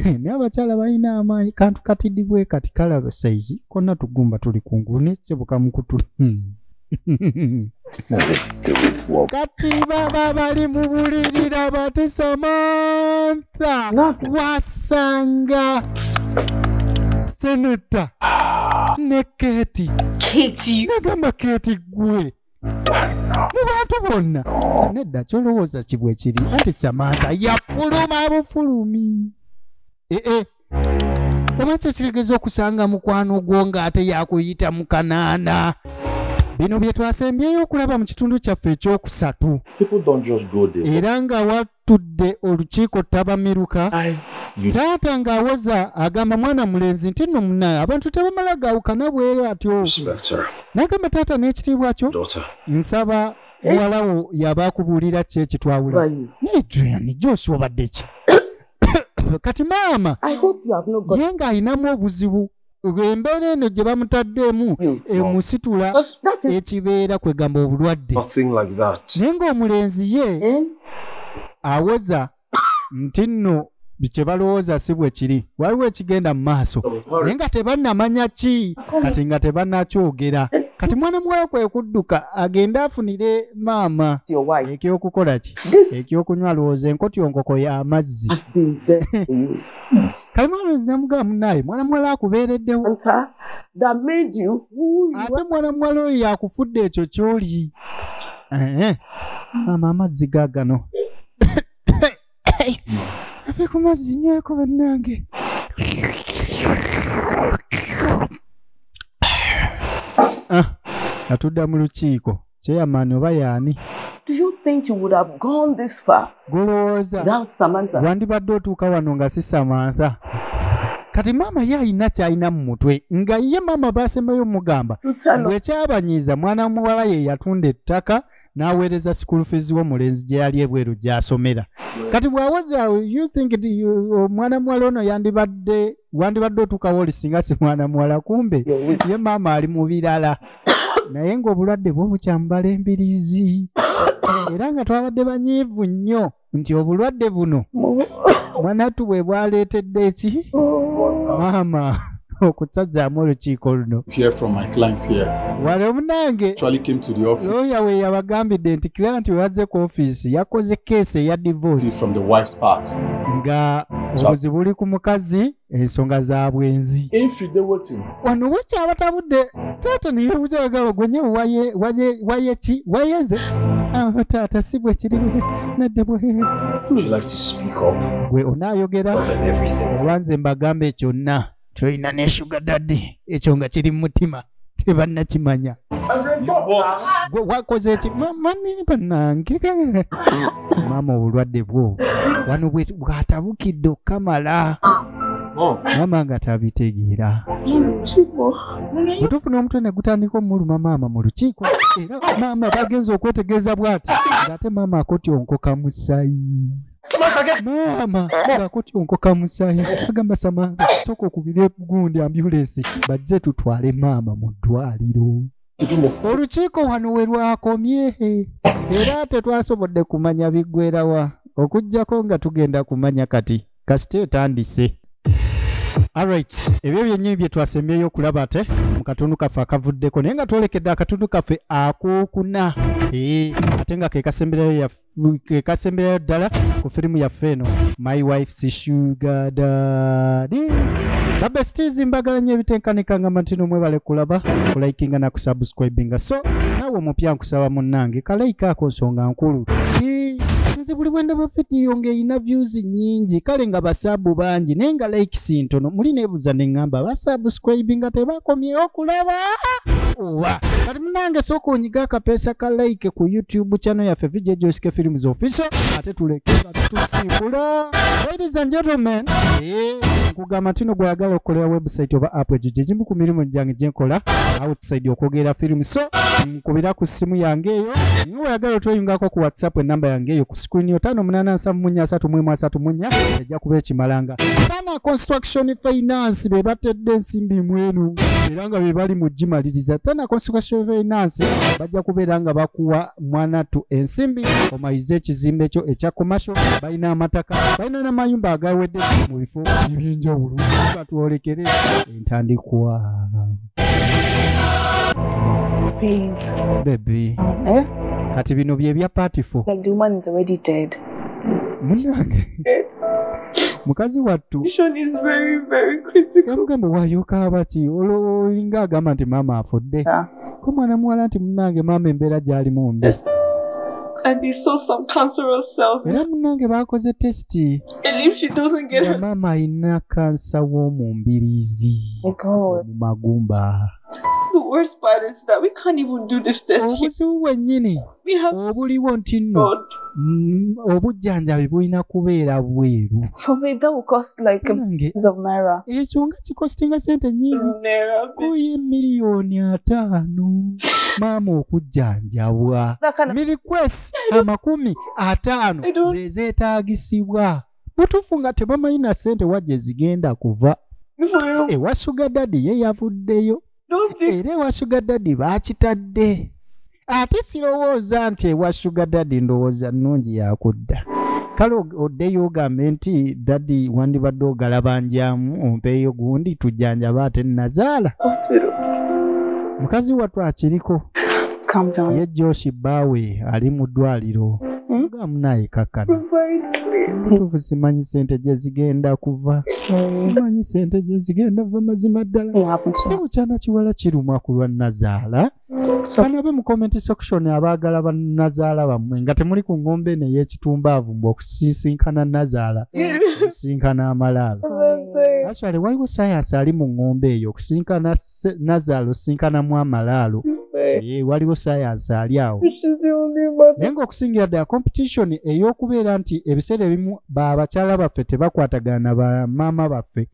n'abakyala balina amaanyi kantu katidibwe kati kalaba saizi konna tugumba tuli kunguni sebuka mukutu kati baba bali mu bulirira bati Samantha wasanga Senator ne Keti nagamba Keti gwe mu bantu bonna nedda kyolowooza kibwe kiri anti Samantha yafuluma bufulumi omanyi kirigeza okusanga mukwano gwo ng'ate yakuyita mu kanaana bino bye twasembyeyo okulaba mu kitundu kyaffe ekyokusatu era nga watudde olukiiko tabamiruka taata ng'awoza agamba mwana mulenzi nti nno munaye abantu tebamala gaawukana bweyo atyo n'agamba taata n'ekitiibwa kyo nsaba muwalawo yaba akubuulira ki ekitwawula n'Adrian Joshua obadde ki kati maama ye ng'ayinamu obuzibu embeera eno gye bamutaddeemu emusitula ekibeera kwegamba obulwadde naye ng'omulenzi ye awoza nti nno kye balowooza si bwe kiri waliwo ekigenda mu maaso naye nga tebannamanya ki kati nga tebannakyogera kati mwana muwala kwe kudduka agende afunire maama ekyokukola ki ekyokunywa lowooza enkotyongoko y'amazzi kale mwana namugamba munnaye mwana muwala akubeereddewo ate mwana muwala oyo yakufudde ekyo ky'oli maama amazzi gaagano abe ku mazzi nyweko bannange atudda mu lukiiko kyeyamaani oba yaani golowooza wandibadde otuuka wano nga si Samantha kati maama ye alina kyalina mu mutwe nga ye maama baasembayo omugamba bwekyabanyiiza mwana muwala ye yatunda ettaka n'aweereza school fees w'omulenzi gye yali ebweru gy'asomera kati bw'awoza you think mwana muwala ono wandibadde otuukawo oli singa si mwana muwala kumbe ye maama ali mu birala naye ng'obulwadde bwo bukyambala embiriizi era nga twabadde banyiivu nnyo nti obulwadde buno mwanatu bwe bwaleetedde eki maama okutsazaamu olukiiko luno wale omunange looya we yabagambidde nti client wazze ku ofiisi yakoze keesi eya divorce nga obuzibu buli ku mukazi ensonga za bwenzi wano wakyabatabudde taata neyebuzaagaba gwenye wayeki wayenze taata si bwe kiri nadde bwe gwe onaayogera olwanze mbagambe kyonna kyolina ne sugar daddy ekyo nga kiri mu mutima tebannakimanya gwe wakoze eki manini bannange maama obulwadde bwo wano bwatabukidde okukamala maama nga tabitegeera bwe tufuna omutwe ne gutandika omuluma maama mu lukiiko era maama bagenza okwetegeeza bw'ati ng'ate maama akotyonkoka musayi maama akotyonkoka musayi agamba Samantha sooka okubira gundi ambulensi bajje tutwale maama mu ddwaliro olukiiko wano we lwakomye era tetwasobodde kumanya biggwerawa okuggyako nga tugenda kumanya kati kasita etandise. Alright, ebyo byennyini bye twasembyeyo okulaba ate mu katundu kaffe akavuddeko naye nga twolekedde akatundu kaffe akookuna ate nga kekasemberayo ddala ku firimu yaffe eno My Wife's Sugar Daddy. Babestizi mbagala nnyo ebitenkanika nga mantino mwebale kulaba kulaikinga na kusubscribinga so naawe omupya nkusaba munnange kalaika ako nsonga nkulu nzi buli bwenda ba video ng'eyina views nnyingi kale nga basabu bangi naye nga likes ntono muli neebuuza ne ŋŋamba basubscribinga tebakomyewo kulaba owa kati munnange sooka onyiga akapeesa ka like ku YouTube channel yaffe VJ Joyce Films Official ate tuleke tusimbula. Ladies and gentlemen, Nkugamba tino gwayagala okukolera website oba app egyo gye gimu ku mirimu gyange gye nkola outside okwogera film. So nkubira ku simu yange eyo nga wayagala otweyungako ku WhatsApp enamba yange eyo ku screen yo 587333 ejja kuba ekimalanga. Tana Construction Finance be batedde ensimbi mwenu era nga be bali mu gimaliriza. Tana Construction Finance bajja kubeera nga bakuwa mwana tu ensimbi omalize ekizimbe kyo ekya commercial. Balina amataka, balina n'amayumba agawedde mu bifo eby'enjawulo. Batwolekere entandikwa. Baby. Kati bino bye bya party for. Like the woman is already dead. Munange. Mukazi wattu. Condition is very, very critical. Yamugamba wayoka abaki olinga agamba nti mama afudde. Ko mwana muwala nti munange mama embeera gyali mu mbi. And they saw some cancerous cells. Era munange bakoze testi. And if she doesn't get her... Mama ayina kansa w'omu mbiriizi. Oh God. Mu magumba. The worst part is that we can't even do this test. Obuzibu bwennyini obuliwo nti nno obujjanjabi bulina kubeera bweru. For me, that will cost like millions of naira. Ekyo nga kikostinga sente nnyingi. Kuye miliyoni 5 maama okujjanjabwa. Milikwesi 50 ze zeetaagisibwa. Butuufu nga tebamanyi sente wajje zigenda kuva. Ewa Sugar Daddy ye yavuddeyo. Era ewa Sugar Daddy baakitadde. Ate sirowooza nti ewa Sugar Daddy ndowooza nnungi yakudda. Kale oddeyo ogambe nti Daddy wandibadde ogalabanjamu ompeeyo gundi tujjanjaba ate nazaala. Mukazi wattu akiriko. Ye Joshi Bawe ali mu ddwaliro. Mugamu naye kakkana. Situfu simanyi sente gye zigenda kuva. Simanyi sente gye zigenda kuva mazima ddala. Sebukyana kiwala kiruma ku lwa nazaala. Banabe mu comment section abaagala bannazaala bammwe nga temuli ku ngombe n'ey'ekitumbaavu mbu okusisinkana nazaala okusinkana amalaalo. Actually waliwo science ali mu ngombe eyo okusinkana nazaala osinkanamu amalaalo. Waliwo science ali awo. Naye ng'okusingira ddala competition ey'okubeera nti ebiseera ebimu babakyala baffe tebakwatagana na bamaama baffe.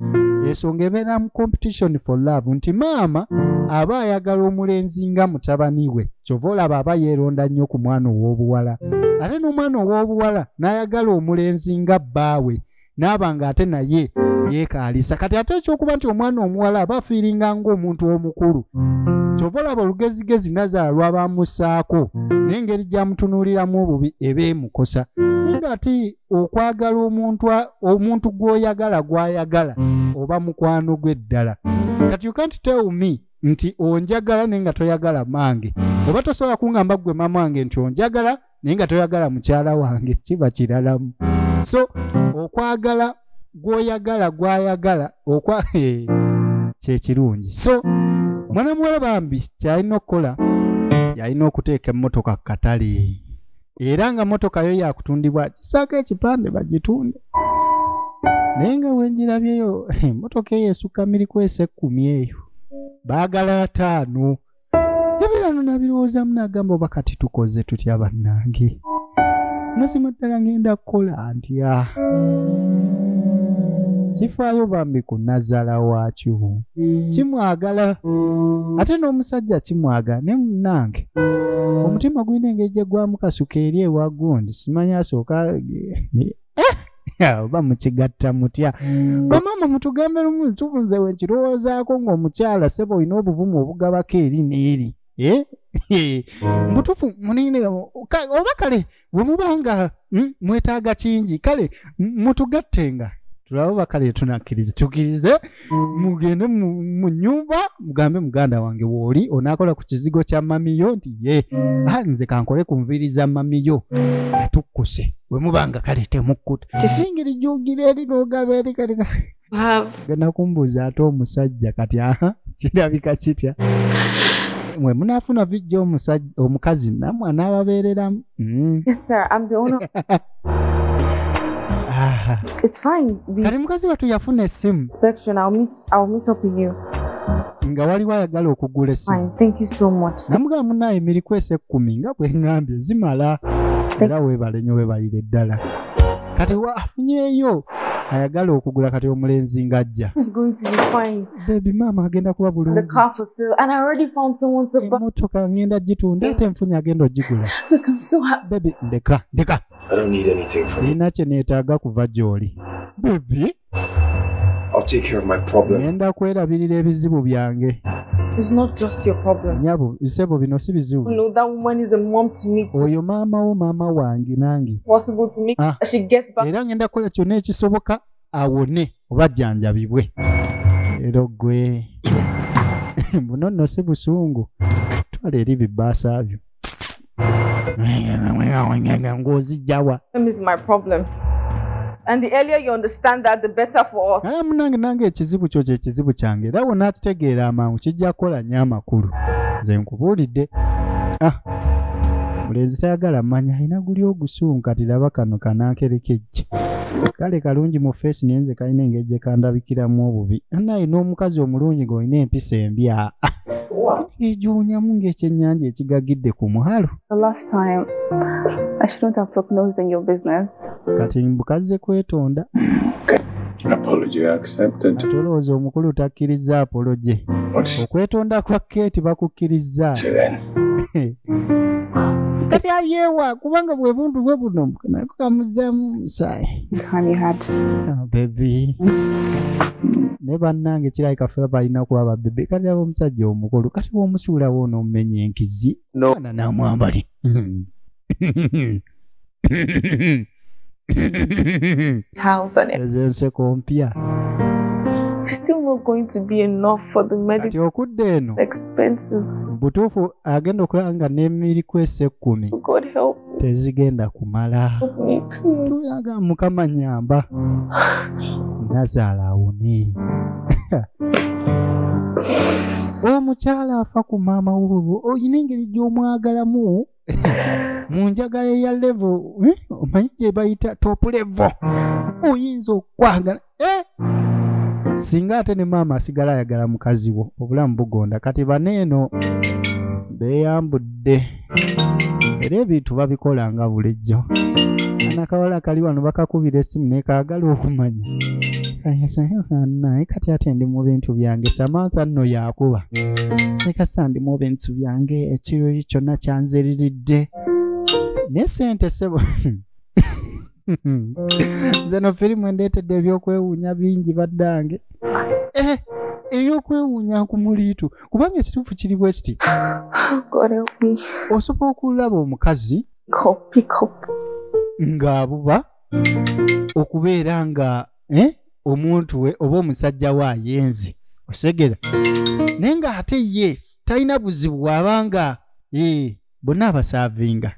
Ensonga ebeera mu competition for love nti maama aba ayagala omulenzi nga mutabani we. Kyova olaba aba yeeronda nnyo ku mwana ow'obuwala. Ate n'omwana ow'obuwala n'ayagala omulenzi nga bbaawe n'aba nga ate naye yeekaalisa. Kati ate ekyokuba nti omwana omuwala aba afiiringa ng'omuntu omukulu. Kyova olaba olugezigezi nazaala lwabamusaako n'engeri gy'amutunuuliramu obubi eba emukosa. Naye ate okwagala omuntu gw'oyagala gw'ayagala oba mukwano gwe ddala. Kati you can't tell me nti onjagala naye nga toyagala mange. Oba tosobola kungamba gwe mama wange nti onjagala naye nga toyagala mukyala wange. Kiba kiralamu. So okwagala gw'oyagala gw'ayagala kye kirungi. So mwana muwala bambi kyalina okukola yalina okuteeka emmotoka ku katale. Era nga motoka yo yakutundibwa kisaako ekipande bagitunde. Naye nga wenjirabyeyo emmotoka eyo esukka milikwesi 10 eyo baagala 5. Ebirano nabirowooza munagamba oba kati tukoze tutya bannange. Mazima ddala ngenda kukola ntya. Kifaayo bambi ku nazaala waakyo. Kimwagala. Ate n'omusajja kimwagala ne munnange. Omutima gulina engeri gye gwamukasuka eri ewa gundi. Simanyi asooka oba mukigatta mutya. Bamaama mutugambe lumu tufunze wenkirowoozaako ng'omukyala ssebo olina obuvumu obugabako eri n'eri. Mutufu munine oba kale bwe mubanga mwetaaga kingi kale mutugattenga. Tulawo bakale tunakkirize tukirize mugende mu nyumba mugambe muganda wange woli onakola ku kizigo kya mamiyo nti ye nze kankole ku nviriza mamiyo tukkuse we mubanga kale temukkuta kifingiri jugire eri n'ogaba eri kale genda kumbuuza ate omusajja kati kirabika kitya mwe munafuna vijjo omukazi namwe anaababeereramu. Yes sir, I'm the owner. It's fine. Kali mukazi watu yafuna essimu. Inspection, I'll meet up with you. Nga waliwo ayagala okugula essimu. Fine, thank you so much. Namugamba munnaye milikwesi 10 nga bwe ngambye zimala. Era weebale nnyo weebalire ddala. Kati wafunyeeyo ayagala okugula kati omulenzi ng'ajja. It's going to be fine. Baby mama agenda kuba bulungi. The car for sale and I already found someone to buy. Emmotoka ngenda gitunda ate nfunye agenda ogigula. Look, I'm so happy. Baby ndeka. I don't need anything from you. Sina kye neetaaga kuva gy'oli. Baby. I'll take care of my problem. Ngenda kwerabirira ebizibu byange. It's not just your problem. Nyabo, isebo bino si bizibu. No, that woman is a mom to me too. Oyo maama wange nange. Possible to make she gets back. Era ngenda kukola kyonna ekisoboka awone oba jjanjabibwe. Era gwe. Buno nno si busungu. Twala eri bibbaasa byo. Ng'ozijjawa. Is my problem. And the earlier you understand that, the better for us. Nange ekizibu kyo kye kizibu kyange. Era wonna akitegeera amangu kijja kukola nnyo amakulu. Nze nkubuulidde. Mulenzi tayagala mmanya alina guli ogusungu kati laba kano kanaakerekejje. Kale kalungi mu feesi naye nze kalina engeri gye kandabikiramu obubi. Naye n'omukazi omulungi ng'olina empisa embi. Ejuunyamu ng'ekyennyanja ekigagidde ku mwalo. The last time, I shouldn't have prognosed in your business. Kati mbukaze kwetonda. Apology accepted. Tolowooza omukulu takkiriza apology. Okwetonda kwa Kate bakukkiriza. Kati aliyewa kubanga bwe buntu bwe buno nako kamuzaamu musaayi. Time you had. Oh, baby. Ne bannange kirabika ffe balina kuba babebe kati aba omusajja omukulu kati bw'omusuulawo n'omumenya enkizi ana n'amwambali. House and ezo nseko mpya. still not going to be enough for the Kati medical okudde eno expenses. butuufu agenda okulaba nga n'emiri kwesa 10 God help tezigenda kumala. me. Tuyaga Mukama nyamba. Nazaala awone. Omukyala afa ku maama wuubo oyina engeri gy'omwagalamu mu njagala eya level omanyi gye bayita top level oyinza okwagala singa ate ne maama asigala ayagala mukazi wo obulamu bugonda kati baneeno beeyambudde era ebintu babikola nga bulijjo. Anakawala kali wano bakakubira essimu ne kaagala okumanya naye kati ate ndi mu bintu byange Samantha nno yakuba nekasa ndi mu bintu byange ekiro kyonna kyanziriridde ne sente sebo zeno firimu endeetedde ebyokwewuunya bingi baddange ebyokwewuunya ku muliitu kubanga ekituufu kiri bwe kiti osobola okulaba omukazi ng'abuba okubeera nga omuntu we oba omusajja we ayenze osegera naye ng'ate ye talina buzibu bw'abanga bonna abasaavinga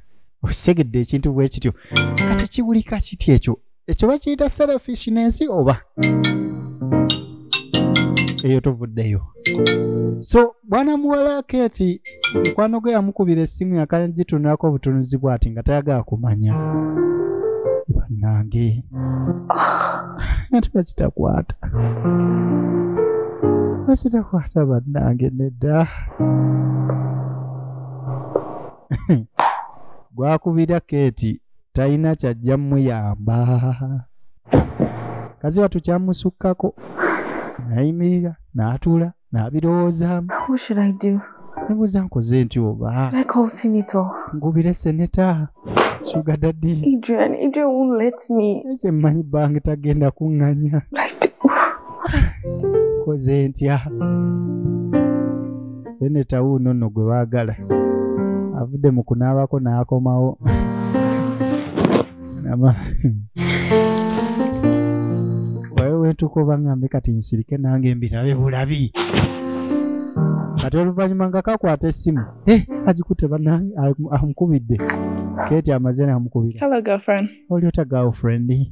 osegedde ekintu bwe kityo kati kiwulika kiti ekyo bakiyita selfishness oba eyo tovuddeyo. So bwana muwala Kate mukwano gwe yamukubira essimu yakagitunulako obutunuzi bw'ati nga tayagala kumanya. Bannange ate bakitakwata bannange nedda gwakubira Kate talina kyajja muyamba. Kazi watu kyamusukkako nayimirira n'atuula n'abirowoozaamu. What should I do? Nebuuza nkoze ntyo oba I call Senator. ngubire seneta Sugar Daddy. Adrian won't let me. Ese mmanyi bange tagenda kuŋŋanya. Koze ntya. Seneta wuuno nno gwe baagala. Avudde mu kunaabako n'akomawo. Wewe tukoba ngambe kati nsirike nange mbirabe bulabi. Kati oluvannyuma nga kakwata essimu agikute bannange amukubidde. Kate amaze n'amukubira. Hello, girlfriend. Oli ota girlfriend.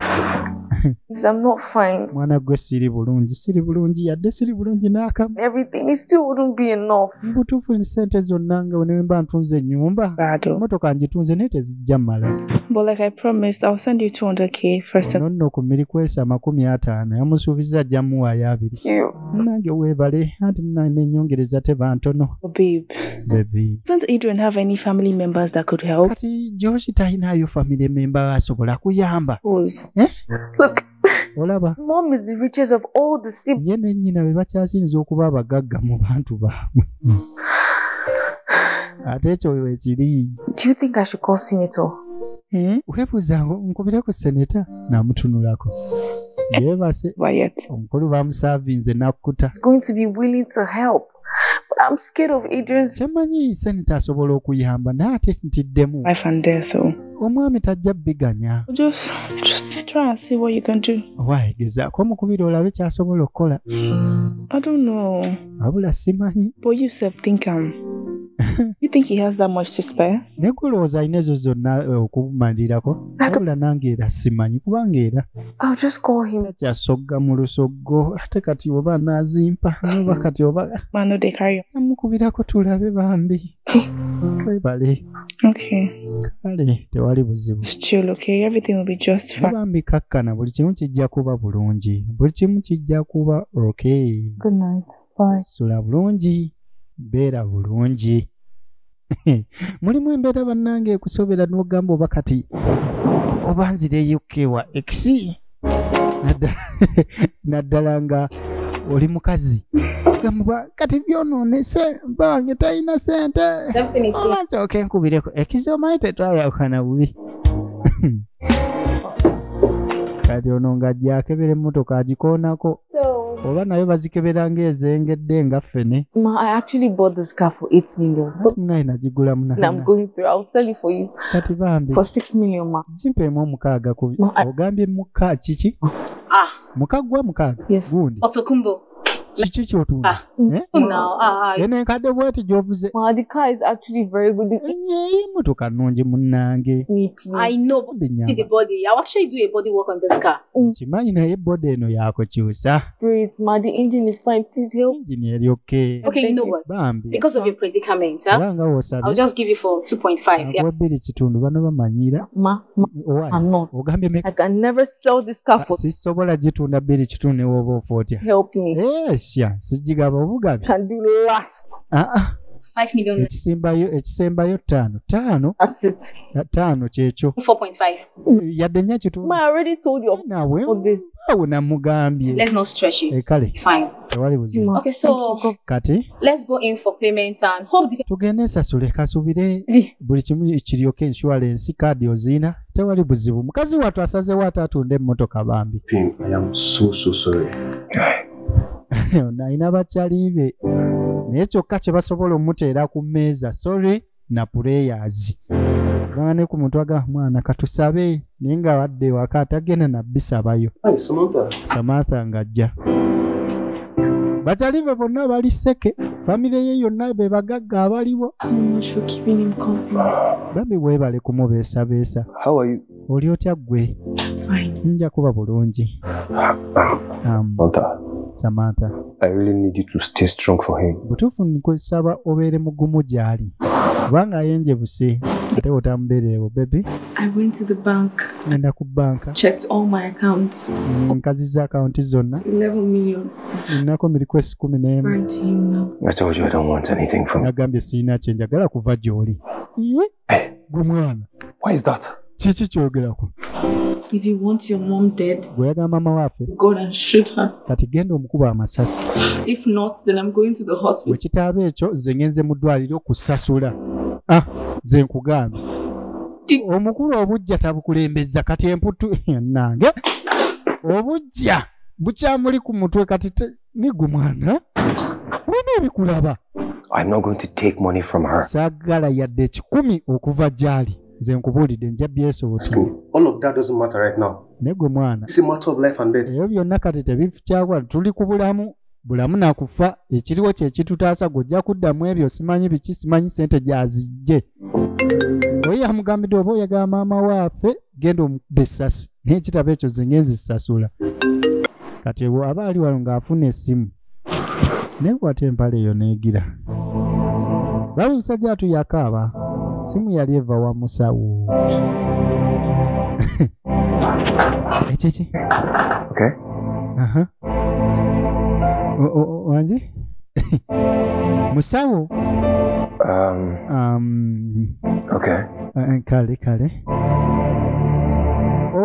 Because I'm not fine. Mwana gwe siri bulungi yadde siri bulungi n'akamu. Everything, it still wouldn't be enough. Butuufu ni sente zonna nga ne mba ntunze ennyumba. Bado. Motoka ngitunze naye tezijja mmala. But like I promised, I'll send you 200k first. Nonno ku mmiri kwesa 50 yamusuubiza ajja muwaayo 2. Nange weebale anti n'ennyongereza teba ntono. Oh, babe. Baby. Doesn't Adrian have any family members that could help? Kati Josh talinayo family member asobola kuyamba. Who's? Look, olaba Mom is the richest of all the siblings. ye ne nnyina be bakyasinza okuba abagagga mu bantu baabwe. Ate ekyo wekiri. Do you think I should call Senator? Weebuuza nkubire ku seneta n'amutunulako. Yeebase omukulu bamusaavinze n'akkuta. He's going to be willing to help. But I'm scared of Adrian's. Kyemanyi seneta asobola okuyamba naye ate ntiddemu. Life and death, though. Omwami tajja bbiganya. Just try and see what you can do. Why? Gezaako omukubira olabe kyasobola okukola. I don't know. Wabula simanyi. But you think you think he has that much to spare? Negulowooza alina ezo zonna okumalirako. Wabula nange era simanyi kubanga era. I'll just call him. Kyasogga mu lusoggo ate kati oba naazimpa oba kati oba. Man, no, they carry. Namukubirako tulabe bambi. Webale. Okay. Kale tewali buzibu. It's chill, okay? Everything will be just fine. Bambi kakkana buli kimu kijja kuba bulungi. Buli kimu kijja kuba okay. Good night. Bye. Sula bulungi. Beera bulungi. Mulimu embeera bannange ekusobera n'ogamba oba kati oba nzireyo kewa X naddala nga oli mukazi gamba kati byonoonese bange talina sente obansoke nkubireko ekizomayi tetwayawukana bubi kati ono ng'ajja akebera emmotoka agikoonako oba nayo bazikebera ng'ezengedde nga ffene. Ma, I actually bought this car for 8 million. Munayi nagigula And I'm going through. I'll sell it for you. Kati bambi. For 6 million, ma. Jimpeemu 6 ku. Ogambye muka kiki? Mukagwa 6. Yes. Gundi. Otokumbo. Kiki kyotunda? Ene nkadde bweti gy'ovuze. Ma, the car is actually very good. Enye motoka nnungi munnange. I know. See the body. I'll actually do a body work on this car. Kimanyi naye body eno yakukyusa. Great, ma. The engine is fine. Please help. Engine eri okay. Okay, you know what? Bambi. Because of your predicament, I'll just give you for 2.5. Yeah. Wabiri kitundu bano bamanyira. Ma, I'm not. Ogambye me. I can never sell this car for. Sisobola gitunda biri kitundu ne woba ofotya. Help me. Sya sijigaba obugabi. Can do last. 5 million. Ekisembayo 5. That's it. 5 kyekyo. 4.5. Yadde nya kitundu. Ma, I already told you nawe all this. Awo namugambye. Let's not stress you. Kale. Fine. Tewali buzibu. Okay, so kati let's go in for payments and hope the tugende sasule kasubire buli kimu kiryoke insurance card ozina tewali buzibu. Mukazi watu asazewo atatunda emmotoka bambi. Pim, I am so sorry. Naina bakyalibe naye kyokka kye basobola omuteera ku mmeeza sorry na prayers banga ne ku muntu aga mwana katusabe naye nga wadde waka atagenda nabbisabayo. Samantha ng'ajja bakyalibe bonna bali seke famire ye yonna be bagagga abaliwo. So much for keeping him company. Bambi weebale kumubeesabeesa. How are you? Oli otya ggwe? Fine. Nja kuba bulungi. Samantha, I really need you to stay strong for him. Butuufu nkusaba obeere mugumu gy'ali kubanga ayenjebuse ate otamubeererewo baby. I went to the bank. Ngenda ku banka. Checked all my accounts. Nkazizza akaunti zonna. 11 million. Nnako request 11. Right to you now. I told you I don't want anything from you. Nagambye sirina kye njagala kuva gy'oli. Gwe mwana. Why is that? Kiki kyogerako? If you want your mom dead, gwe yagamba mama waffe. Go and shoot her. Kati genda omukuba amasasi. If not, then I'm going to the hospital. Wekitaaba ekyo nze ngenze mu ddwaliro kusasula. Nze nkugambye. Omukulu obujja tabukulembeza kati emputu nange. Obujja bukyamuli ku mutwe kati nigwe mwana. Wena ebikulaba. I'm not going to take money from her. Saagala yadde 10 okuva gyali. Nze nkubuulidde nja byesoboti. All of that doesn't matter right now. Negwe mwana. It's a matter of life and death. Ebyo byonna kati tebikyagwa tuli ku bulamu. Bulamu nakufa ekiriwo kye kitutaasa gojja kuddamu ebyo simanyi biki simanyi sente gyazijje. Oyo yamugambidde oba oyagala maama waffe genda omukube essasi naye ekitabo ekyo ze ngenzi sasula. Kati aba ali wano ng'afuna essimu naye kwata empale eyo neegira. Babi musajja atu yakaaba simu yali eva wa musawo. Ekiki? Okay. Wanje? Musawo? Okay. Kale.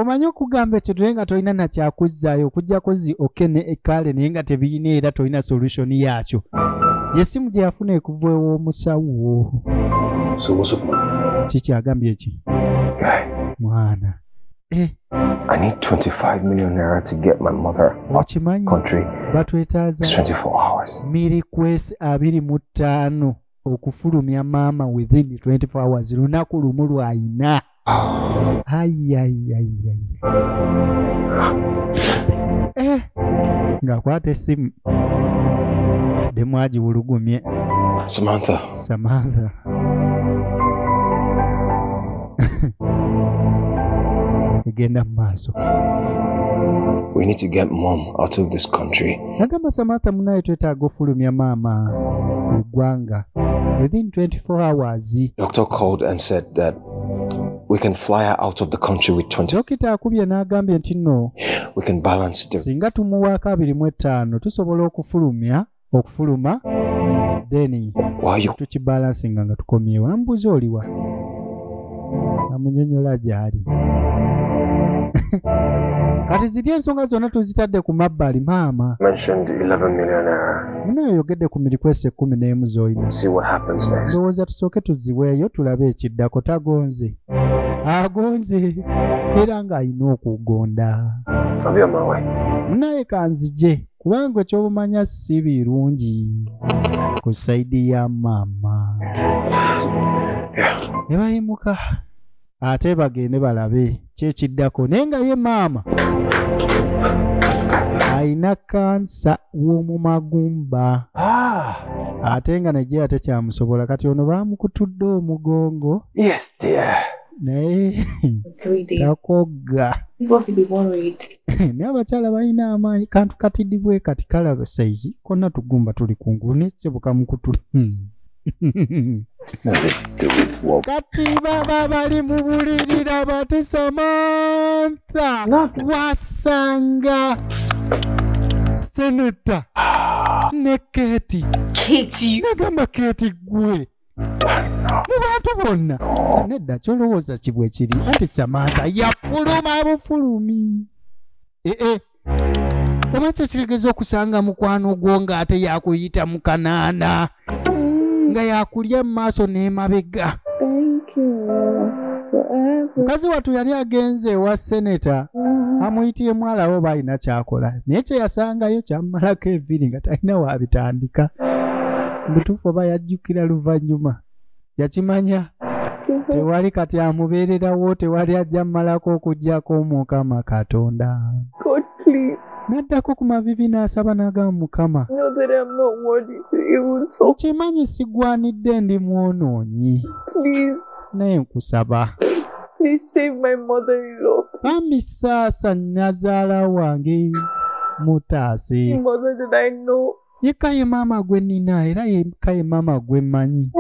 omanyi okugamba ekyo naye nga tolina nakyakuzzaayo okujjako zi okene ekale naye nga tebiyina era tolina solution yaakyo yesimu gye yafuna ekuva ew'omusawo kiki agambye eki mwana I need 25 million naira to get my mother out of the country. Batwetaaza 24 hours. Mirikwesi 25 okufulumya maama within 24 hours lunaku lumu lwayina. Ng'akwata essimu demu agiwulugumye. Samantha. Egenda mu maaso. We need to get mom out of this country. Nagamba Samantha munaye twetaaga ofulumya maama eggwanga within 24 hours. Doctor called and said that we can fly her out of the country with 20. Dokita akubye n'agambye nti nno we can balance the. Singa tumuwaako 25 tusobola okufuluma then tukibalansinga nga tukomyewo. Nambuuza oliwa? Namunyonyola gy'ali. Kati ziti ensonga zonna tuzitadde ku mabbali maama. Mentioned 11 million naira. Munaye oyogedde ku mirikwesi 11 z'olina. See what happens next. Ndowooza tusooke tuziweeyo tulabe ekiddako. Tagonze. Agonze era ng'alina okugonda. I'll be on my way. Munaye kanzije kubanga ekyobumanya si birungi ku sayidi ya maama. Ne bayimuka ate bagende balabe kyekiddako naye nga ye maama ayina kansa w'omu magumba ate nga Nigeria tekyamusobola kati ono baamukutudde omugongo. Yes dear. Naye takogga naye abakyala balina amaanyi kantu katidibwe kati kalaba saizi konna tugumba tuli kungulu nesebuka mukutula kati baba bali mu bulirira bati Samantha wasanga Senator ne Katie nagamba Katie gwe mu bantu bonna nedda kyolowooza kibwe kiri anti Samantha yafuluma bufulumi oba kyekirigeza okusanga mukwano gwo ng'ate yakuyita mu kanaana nga yakulya mu maaso n'emabega. Mukazi wattu yali agenze ewa Senator amuyitiye mwalawo balina kyakola naye kye yasangayo kyammalako eviri nga talina wabitandika. Butuufu oba yajjukira luvannyuma yakimanya tewali kati amubeererawo tewali ajja mmalako okuggyako Mukama Katonda. God, please. Naddako ku mavivi n'asaba n'agamba Mukama. Know that I'm not worthy to even talk. Kimanyi sigwanidde ndi mwonoonyi. Please. Naye nkusaba. Please save my mother-in-law. Bambi saasa nnazaala wange mutaase. Mother that I know. Yekka ye maama gwe nnina era yekka ye maama gwe mmanyi.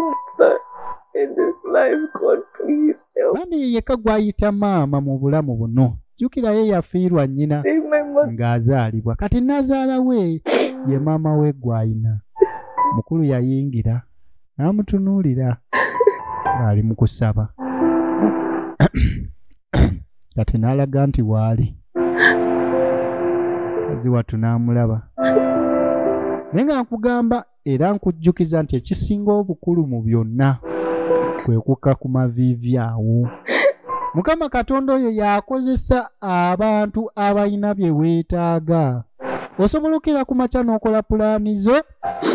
In this life, God, please help. Bambi yekka gw'ayita maama mu bulamu buno. Jjukira ye yafiirwa nnyina ng'azaalibwa. Kati nnazaala we ye maama we gw'ayina. Mukulu yayingira n'amutunuulira ng'ali mu kusaba. Kati n'alaga nti waali. Kazi wattu n'amulaba. Naye nga nkugamba era nkujjukiza nti ekisinga obukulu mu byonna kwe kukka ku maviivi awo. Mukama Katonda oyo yakozesa abantu abalina bye weetaaga. Osobola okera ku makya n'okola pulaani zo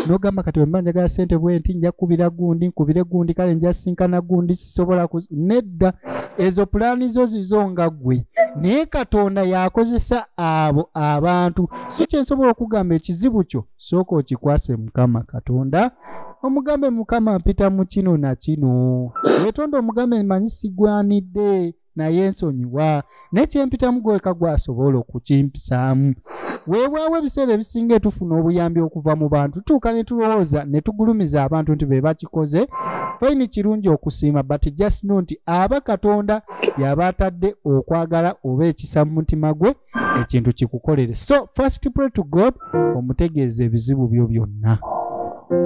n'ogamba kati wemba njagala ssente bwenti nja kubira gundi nkubire gundi kale nja sinkana gundi sisobola nedda ezo pulaani zo zizo nga ggwe naye Katonda yakozesa abo abantu. So kyensobola okugamba ekizibu kyo sooka okikwase Mukama Katonda omugambe Mukama mpita mu kino na kino weetonda omugambe mmanyi sigwanidde naye nsonyiwa naye kyempitamu gweka gwasobola okukimpisaamu. Weewaawo ebiseera ebisinga tufuna obuyambi okuva mu bantu tuuka ne tulowooza ne tugulumiza abantu nti be bakikoze. Fayini kirungi okusiima but just know nti aba Katonda yaba atadde okwagala oba ekisa mu mutima gwe ekintu kikukolere. So first pray to God omutegeeza ebizibu byo byonna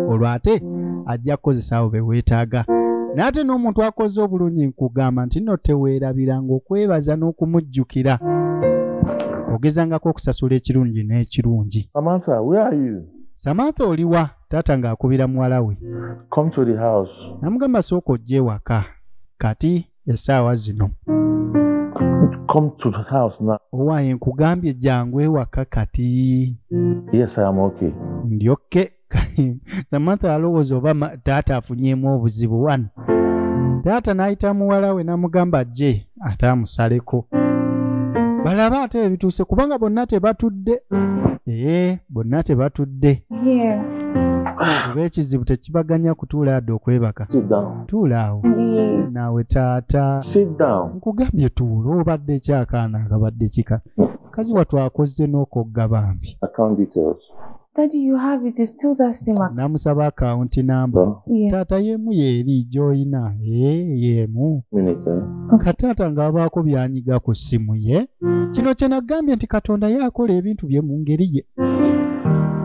olwo ate ajja kukozesa abo be weetaaga Nate n'omuntu akoze obulungi nkugamba nti nno teweerabiranga okwebaza n'okumujjukira. Ogezangako okusasula ekirungi n'ekirungi. Samantha, where are you? Samantha oliwa? Taata ng'akubira muwala we. Come to the house. Namugamba sooka ojje ewaka. Kati essaawa zino. Come to the house now. Owaaye nkugambye jangu ewaka kati. Yes, I am okay. Ndi okay. Samantha alowooza oba taata afunyeemu obuzibu wano. Taata n'ayita muwala we n'amugamba ajje ate amusaleko. Balaba ate ebituuse kubanga bonna tebatudde. Bonna tebatudde. Kuba ekizibu tekibaganya kutuula adde okwebaka. Tuula awo. Naawe taata. Nkugambye tuula obadde ekyakaana akabadde kika. Kazi watwakoze n'okogga bambi. Account details. Daddy, you have it. It's still that same account. Namusaba account number. Yeah. Taata yemu yeeri joyina. Yemu. Kataata ng'abaako byanyiga ku ssimu ye. Kino kye nagambye nti Katonda yakola ebintu bye mu ngeri ye.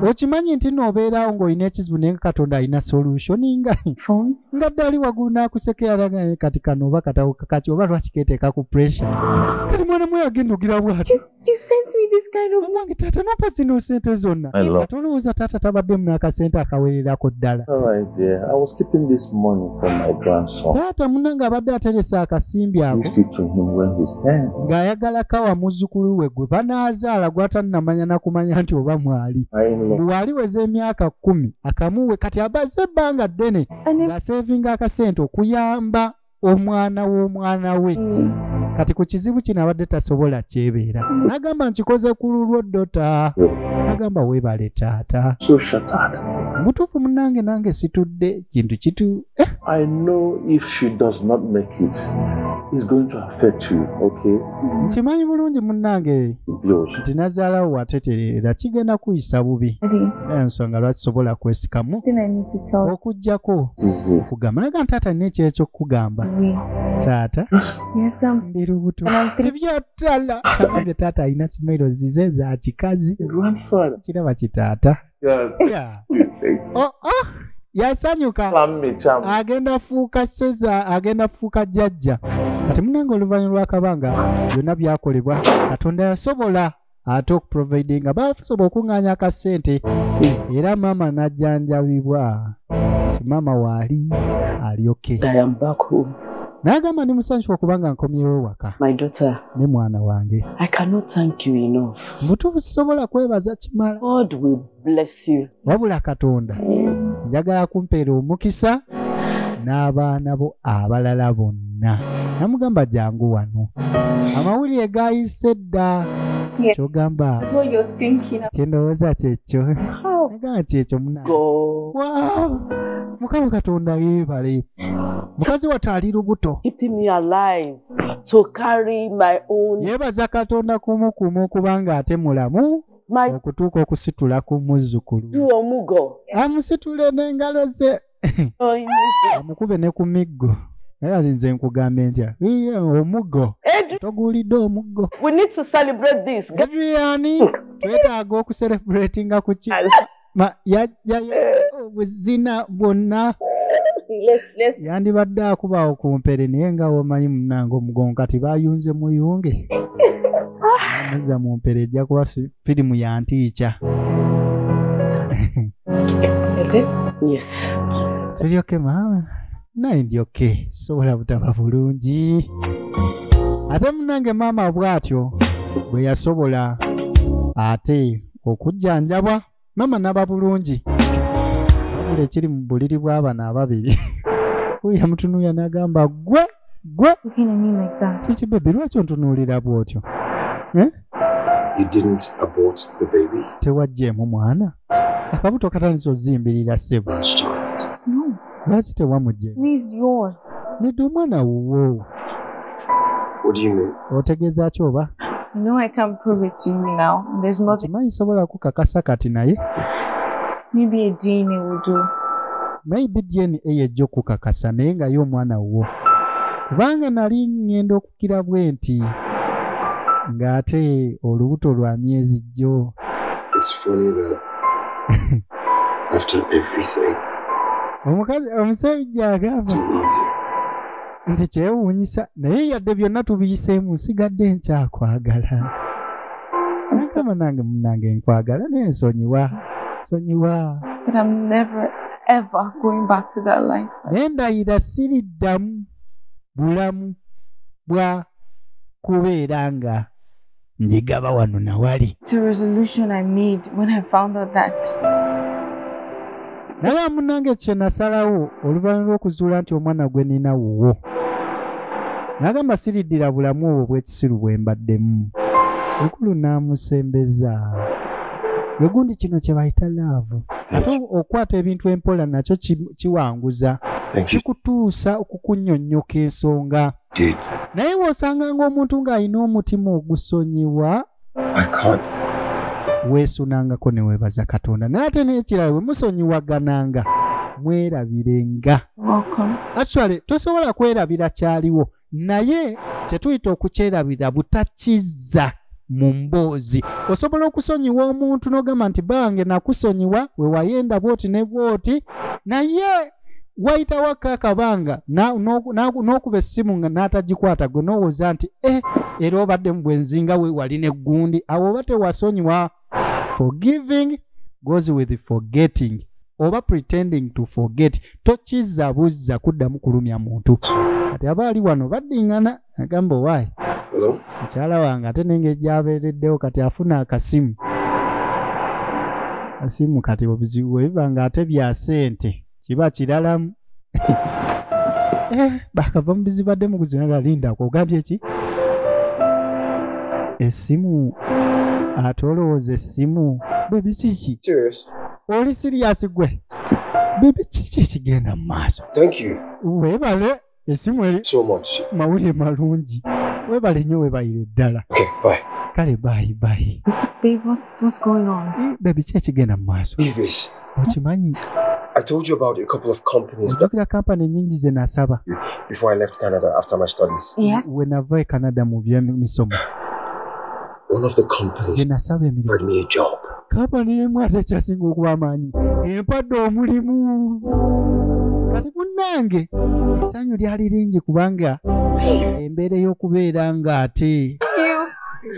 Okimanyi nti n'obeerawo ng'olina ekizibu naye Katonda alina solution nga ddali waggulu n'akusekera kati kano oba katawo kakaki oba lwaki keeteeka ku pressure. Kati mwana mwe agenda ogira bw'ati. You sent me this kind of money. Taata nompa zino sente zonna. Tolowooza taata tabaddemu n'akasente akawererako ddala. Alright, dear. I was keeping this money from my grandson. Taata munnange abadde ateresa akasimbi ako. Ng'ayagala kawa muzzukulu we gwe banaazaala gw'atannamanya na kumanya nti oba mwali. Bwali weze emyaka 10 akamuwe kati abaze ebbanga ddene ng'asevinga akasente okuyamba omwana w'omwana we. Kati ku kizibu kino abadde tasobola kyebeera. Nagamba nkikoze ku lulwo ddota. Nagamba weebale taata. Mutuufu munnange nange situdde kintu kitu. I know if she does not make it, it's going to affect you, okay? Nkimanyi bulungi munnange nti nazaalawo wateterera kigenda kuyisa bubi. Ensonga lwakisobola kwesikamu okujjako okugamba. Naga taata nina eky'ekyokugamba. Taata ndi lubuto ebyotala. Kagambye taata alina simailo zize za kikazi. Kiraba kitaata. Yasanyuka agenda fuuka seza agenda fuuka jjajja. Kati munnange oluvannyuma lw'akabanga byonna byakolebwa Katonda yasobola ate okuprovidinga basobola okuŋŋaanya akasente era maama n'ajjanjabibwa ti maama waali alyoke. Nagamba ndi musanyufu okubanga nkomyewo waka. My daughter. Ne mwana wange. I cannot thank you enough. Mutuufu sisobola kwebaza kimala. God will bless you. Wabula Katonda njagala kumpeera omukisa n'abaana bo abalala bonna. Namugamba jangu wano. Amawulire gayise dda. Kyogamba. That's what you're thinking. Kyendowooza kyekyo. Nagamba kyekyo munnange. Mukama Katonda yeebale. Mukazi wataali lubuto. Keeping me alive to carry my own. Yeebaza Katonda kumukumu kubanga ate mulamu okutuuka okusitula ku muzzukulu. Omugo. Amusitule n'engalo ze. Amukube ne ku miggo. Naye nze nkugambe ntya omuggo. Toguulidde omuggo. We need to celebrate this. Adriani twetaaga okucelebratinga ku ki yajjayo obuzina bwonna. Yandibadde akubaawo ku mpere naye nga womanyi munnange omugongo kati bayunze muyunge. Amuza mu mpere ejja kuba firimu ya ntiica. Yes. Tuli okay maama? Naye ndi okay. Sobola butaba bulungi. Ate munnange maama bw'atyo bwe yasobola ate okujjanjabwa maama naba bulungi. Wabula ekiri mu buliri bw'abana ababiri. Uya mutunuya n'agamba gwe. Kiki baby lwaki ontunuulira bw'otyo? You didn't abort the baby? Tewajjeemu mwana? Akabuto katandise ozimbirira ssebo. No. Lwaki tewamugjeemu? He's yours. Nedda omwana wuwo. What do you mean? Otegeeza ki oba? No, I can't prove it to you now. There's nothing. Kimanyi sobola kukakasa kati naye. Maybe a DNA will do. Maybe DNA yejja okukakasa naye nga ye omwana wuwo. Kubanga nali ngenda okukira bwe nti ng'ate olubuto lwa myezi jjo. It's funny that after everything omusajja agamba nti kyewuunyisa naye yadde byonna tubiyiseemu nsigadde nkyakwagala nakama nange munange nkwagala naye sonyiwa But I'm never ever going back to that life. naye ndayira siriddamu bulamu bwa kubeera nga njigaba wano nawali. It's a resolution I made when I found out that. Naye munange kye nasalawo oluvannyuma lw'okuzuula nti omwana gwe nina wuwo. Nagamba siriddira bulamu obwo bw'ekisiru bwe mbaddemu. Ekulu n'amusembeza. Lwe gundi kino kye bayita laavu. Ate okwata ebintu empola nakyo kiwanguza. Kikutuusa okukunnyonnyoka ensonga. Naye w'osanga ng'omuntu ng'alina omutima ogusonyiwa. Weesunangako ne weebaza Katonda. Naye ate n'ekirala bwe musonyiwagananga mwerabirenga. Actually tosobola kwerabira kyaliwo. Naye kye tuyita okukyerabira butakizza mu mboozi. Osobola okusonyiwa omuntu n'ogamba nti bange nakusonyiwa we wayenda bwoti ne bwoti naye wayitawo akakabanga n'okuba essimu nga n'atagikwata gwe n'owooza nti era obadde mu bwenzinga we wali n'eggundi awo oba tewasonyiwa. Forgiving goes with forgetting oba pretending to forget. Tokizza buzza kuddamu kulumya muntu. Kati abaali wano baddingana agamba owaayi mukyala wange ate nenge gyabeereddewo kati afuna akasimu kati obuzibu bwe biba nga ate bya ssente kiba kiralamu. Bakava mu bizibu badde mu kuzina lindako ogambye eki essimu ate olowooza essimu bebi kiki oli siriasi gwe bebi kiki ekigenda mu maaso. Weebale essimu eri mawulire malungi weebale nnyo weebayire ddala. Kale bye. Babe, what's going on? Baby, kigenda mu maaso. Okimanyi? I told you about a couple of companies that company nyingi ze nasaba before I left Canada after my studies. Yes. When I went Canada mu byemisomo. One of the companies offered me a job. Company emu ate kyasinga okuba amaanyi empadde omulimu. Kati munnange essanyu lyali lingi kubanga embeera y'okubeera nga ate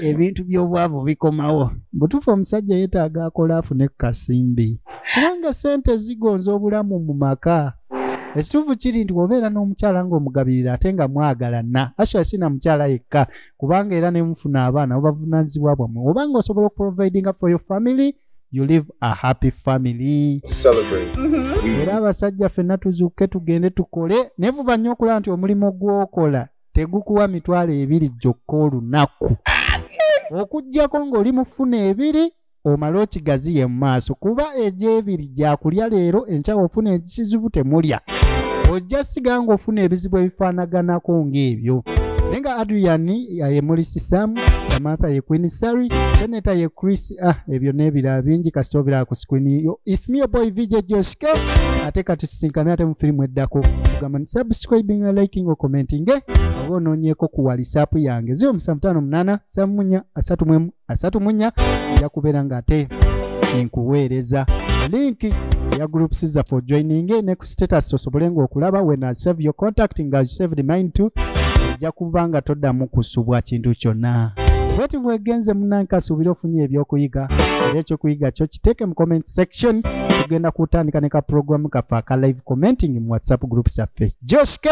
ebintu by'obwavu bikomawo. Butuufu omusajja yeetaaga akola afune kasimbi kubanga ssente zigonza obulamu mu maka. Ekituufu kiri nti obeera n'omukyala ng'omugabirira ate nga mwagalana. Asha sina mukyala yekka kubanga era ne mufuna abaana obavunaanyizibwa bwammwe obanga osobola okuprovidinga for your family you live a happy family. Era abasajja ffenna tuzuuke tugende tukole nevuba nnyo okulaba nti omulimu gw'okola tegukuwa mitwalo 2 gyokka olunaku. Okujjako ng'oli mufuna 2 omala okigaziye mu maaso kuba egy'ebiri gyakulya leero enkya ofuna ekizibu temulya. Ojja siga ng'ofuna ebizibu ebifaanaganako ng'ebyo. Nenga Adrian ye Mulisi Sam, Samantha ye Queen Sari, Senator ye Chris ebyo n'ebirala bingi kasita obiraba ku screen yo. It's me boy VJ Joshke. Ate katusinkana ate mu firimu eddako. Kugamba ni subscribing, liking or commenting. Oba onoonyeeko ku WhatsApp yange 0758 3 nja kubeera nga ate enkuweereza link ya groups za for joining ne ku status osobole ng'okulaba when I save your contact nga saved mine too. Ojja kuba nga toddamu kusubwa kintu kyonna. Bweti bwegenze munnanka asuubira ofunye ebyokuyiga era ekyokuyiga kyo kiteeke mu comment section. Tugenda kutandika ne ka program kaffe aka live commenting mu WhatsApp groups yaffe. Joshke